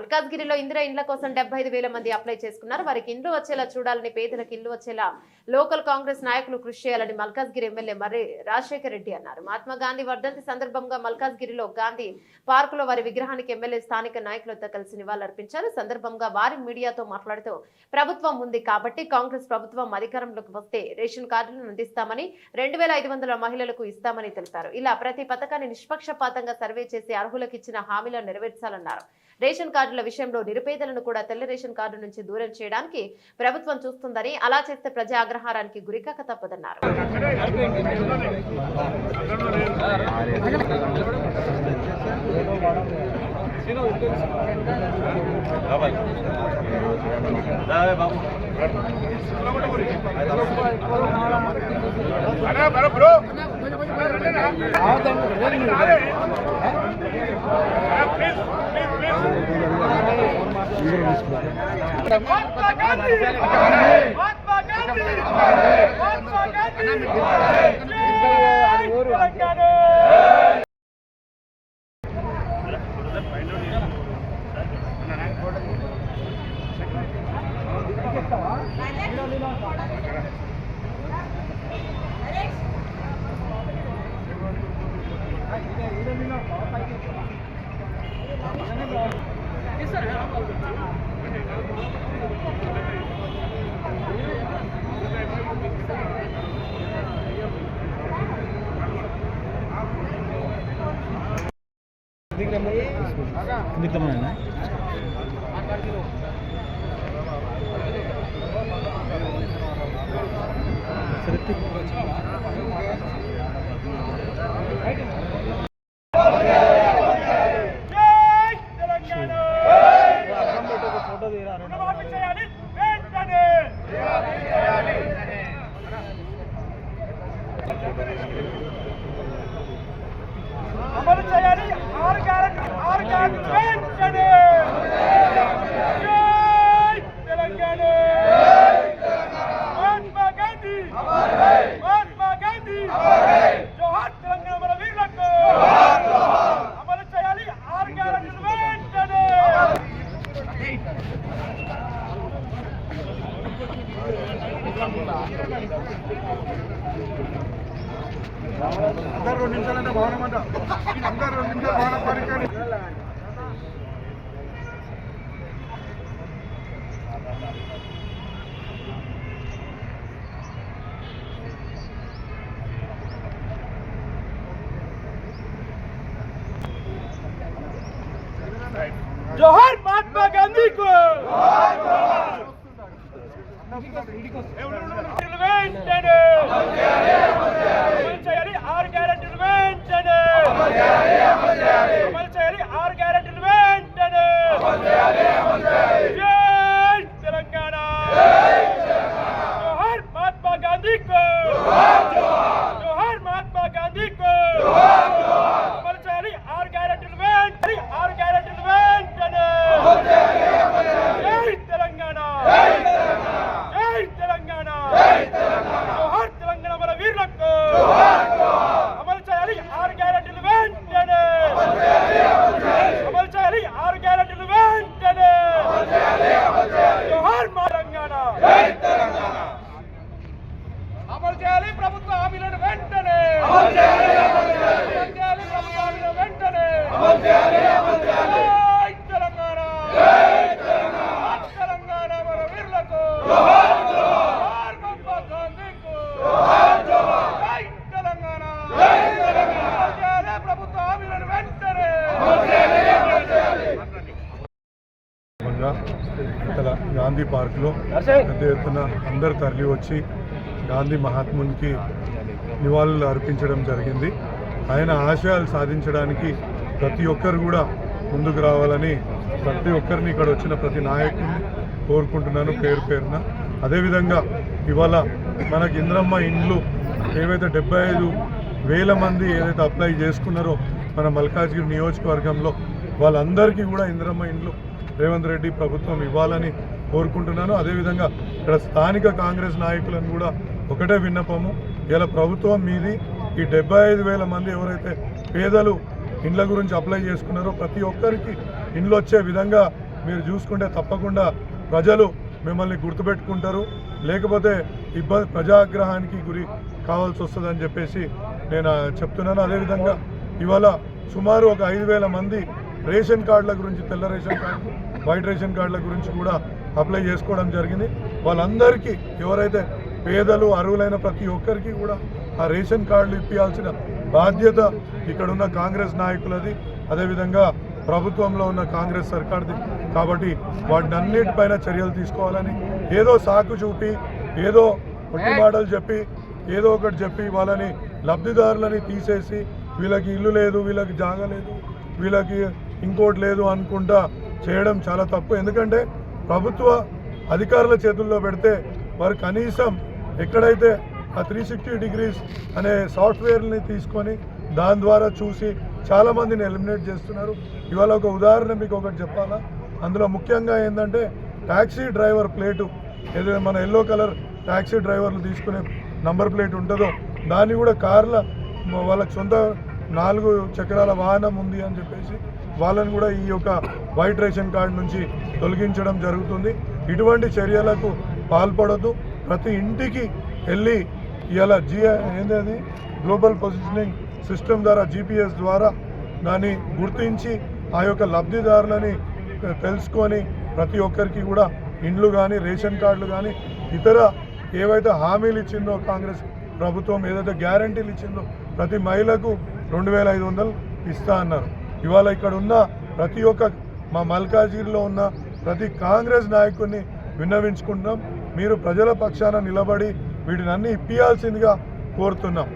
మల్కాజ్గిరిలో ఇందిరా ఇండ్ల కోసం 75,000 మంది అప్లై చేసుకున్నారు. వారికి ఇండ్లు వచ్చేలా చూడాలని, పేదలకు ఇల్లు వచ్చేలా లోకల్ కాంగ్రెస్ నాయకులు కృషి చేయాలని మల్కాజ్గిరి ఎమ్మెల్యే మర్రి రాజశేఖర్ రెడ్డి అన్నారు. మహాత్మా గాంధీ వర్ధంతి సందర్భంగా మల్కాజ్గిరిలో గాంధీ పార్కులో వారి విగ్రహానికి ఎమ్మెల్యే స్థానిక నాయకులతో కలిసి నివాళులర్పించారు. సందర్భంగా వారి మీడియాతో మాట్లాడుతూ ప్రభుత్వం ఉంది కాబట్టి కాంగ్రెస్ ప్రభుత్వం అధికారంలోకి వస్తే రేషన్ కార్డులను అందిస్తామని, 2,500 మహిళలకు ఇస్తామని తెలిపారు. ఇలా ప్రతి పథకాన్ని నిష్పక్షపాతంగా సర్వే చేసి అర్హులకు ఇచ్చిన హామీలను నెరవేర్చాలన్నారు. రేషన్ కార్డుల విషయంలో నిరుపేదలను కూడా తెల్ల రేషన్ కార్డు నుంచి దూరం చేయడానికి ప్రభుత్వం చూస్తుందని, అలా చేస్తే ప్రజా ఆగ్రహారానికి గురికాక తప్పదన్నారు. महात्मा गांधी महात्मा गांधी महात्मा गांधी అమలు చేయాలి. ఆరు గ్యారెంటీ వెంటనే. జై తెలంగాణ. మహాత్మా గాంధీ మహాత్మా గాంధీ జోహార్ తెలంగాణ మన వీరులకు. అమలు చేయాలి. ఆరు గ్యారెంటీలు వెంటనే. అందరు 2 నిమిషాలంటే భవనం అంట. అందరు 2 నిమిషాలు భవనం పరికరి. జోహార్ మహాత్మా గాంధీ కు. వెంటనే అమలు చేయాలి. ఆరు గ్యారెంటీలు వెంటనే అమలు చేయాలి. ఆరు గ్యారెంటీలు వెంటనే. జై తెలంగాణ. జోహార్ మహాత్మా గాంధీ కు. జోహార్ మహాత్మా గాంధీ కు. అమలు చేయాలి. ఆరు గ్యారెంటీలు వెంటనే. ఆరు గ్యారెంటీలు వెంటనే. జై తెలంగాణ. జై తెలంగాణ. జోహార్ తెలంగాణ మన వీరులకు. అమలు చేయాలి. ఆరు గ్యారెంటీలు వెంటనే. అమలు చేయాలి. ఆరు గ్యారెంటీలు వెంటనే. జోహార్ తెలంగాణ. అమలు చేయాలి. ప్రభుత్వ హామీలను వెంటనే. అమలు చేయాలి. ప్రభుత్వ హామీలను వెంటనే. జై తెలంగాణ. తెలంగాణ మన వీరులకు. ఇక్కడ గాంధీ పార్క్లో పెద్ద ఎత్తున అందరు తరలి వచ్చి గాంధీ మహాత్మునికి నివాళులు అర్పించడం జరిగింది. ఆయన ఆశయాలు సాధించడానికి ప్రతి ఒక్కరు కూడా ముందుకు రావాలని ప్రతి ఒక్కరిని ఇక్కడ వచ్చిన ప్రతి నాయకుడిని కోరుకుంటున్నాను పేరు పేరున. అదేవిధంగా ఇవాళ మనకి ఇంద్రమ్మ ఇండ్లు ఏవైతే 75,000 మంది ఏదైతే అప్లై చేసుకున్నారో మన మల్కాజ్గిరి నియోజకవర్గంలో వాళ్ళందరికీ కూడా ఇంద్రమ్మ ఇండ్లు రేవంత్ రెడ్డి ప్రభుత్వం ఇవ్వాలని కోరుకుంటున్నాను. అదేవిధంగా ఇక్కడ స్థానిక కాంగ్రెస్ నాయకులను కూడా ఒకటే విన్నపము, ఇలా ప్రభుత్వం మీది ఈ 75,000 మంది ఎవరైతే పేదలు ఇండ్ల గురించి అప్లై చేసుకున్నారో ప్రతి ఒక్కరికి ఇండ్లు వచ్చే విధంగా మీరు చూసుకుంటే తప్పకుండా ప్రజలు మిమ్మల్ని గుర్తుపెట్టుకుంటారు, లేకపోతే ప్రజాగ్రహానికి గురి కావాల్సి వస్తుందని చెప్పేసి నేను చెప్తున్నాను. అదేవిధంగా ఇవాళ సుమారు ఒక 5,000 మంది రేషన్ కార్డుల గురించి, తెల్ల రేషన్ కార్డు, వైట్ రేషన్ కార్డుల గురించి కూడా అప్లై చేసుకోవడం జరిగింది. వాళ్ళందరికీ ఎవరైతే పేదలు అర్హులైన ప్రతి ఒక్కరికి కూడా ఆ రేషన్ కార్డులు ఇప్పించాల్సిన బాధ్యత ఇక్కడున్న కాంగ్రెస్ నాయకులది, అదేవిధంగా ప్రభుత్వంలో ఉన్న కాంగ్రెస్ సర్కార్ది. కాబట్టి వాటిని అన్నిటిపైన చర్యలు తీసుకోవాలని, ఏదో సాకు చూపి, ఏదో ఒట్టి మాటలు చెప్పి, ఏదో ఒకటి చెప్పి వాళ్ళని లబ్ధిదారులని తీసేసి వీళ్ళకి ఇల్లు లేదు, వీళ్ళకి జాగా లేదు, వీళ్ళకి ఇంకోటి లేదు అనుకుంటా చేయడం చాలా తప్పు. ఎందుకంటే ప్రభుత్వ అధికారుల చేతుల్లో పెడితే వారు కనీసం ఎక్కడైతే ఆ 360 డిగ్రీస్ అనే సాఫ్ట్వేర్ని తీసుకొని దాని ద్వారా చూసి చాలామందిని ఎలిమినేట్ చేస్తున్నారు. ఇవాళ ఒక ఉదాహరణ మీకు ఒకటి చెప్పాలా, అందులో ముఖ్యంగా ఏంటంటే ట్యాక్సీ డ్రైవర్ ప్లేటు ఏదైతే మన ఎల్లో కలర్ ట్యాక్సీ డ్రైవర్లు తీసుకునే నంబర్ ప్లేట్ ఉంటుందో దాన్ని కూడా కార్ల వాళ్ళకి సొంత 4 చక్రాల వాహనం ఉంది అని చెప్పేసి వాళ్ళని కూడా ఈ యొక్క వైట్ రేషన్ కార్డు నుంచి తొలగించడం జరుగుతుంది. ఇటువంటి చర్యలకు పాల్పడద్దు. ప్రతి ఇంటికి వెళ్ళి ఇలా ఏంటది గ్లోబల్ పొజిషనింగ్ సిస్టమ్ ద్వారా GPS ద్వారా దాన్ని గుర్తించి ఆ యొక్క లబ్ధిదారులని తెలుసుకొని ప్రతి ఒక్కరికి కూడా ఇండ్లు కానీ, రేషన్ కార్డులు కానీ, ఇతర ఏవైతే హామీలు ఇచ్చిందో కాంగ్రెస్ ప్రభుత్వం, ఏదైతే గ్యారంటీలు ఇచ్చిందో ప్రతి మహిళకు 2,500 ఇస్తా అన్నారు. ఇవాళ ఇక్కడ ఉన్న ప్రతి ఒక్క మా మల్కాజిగిరిలో ఉన్న ప్రతి కాంగ్రెస్ నాయకుడిని విన్నవించుకుంటున్నాం, మీరు ప్రజల పక్షాన నిలబడి వీటిని అన్ని ఇప్పియాల్సిందిగా కోరుతున్నాం.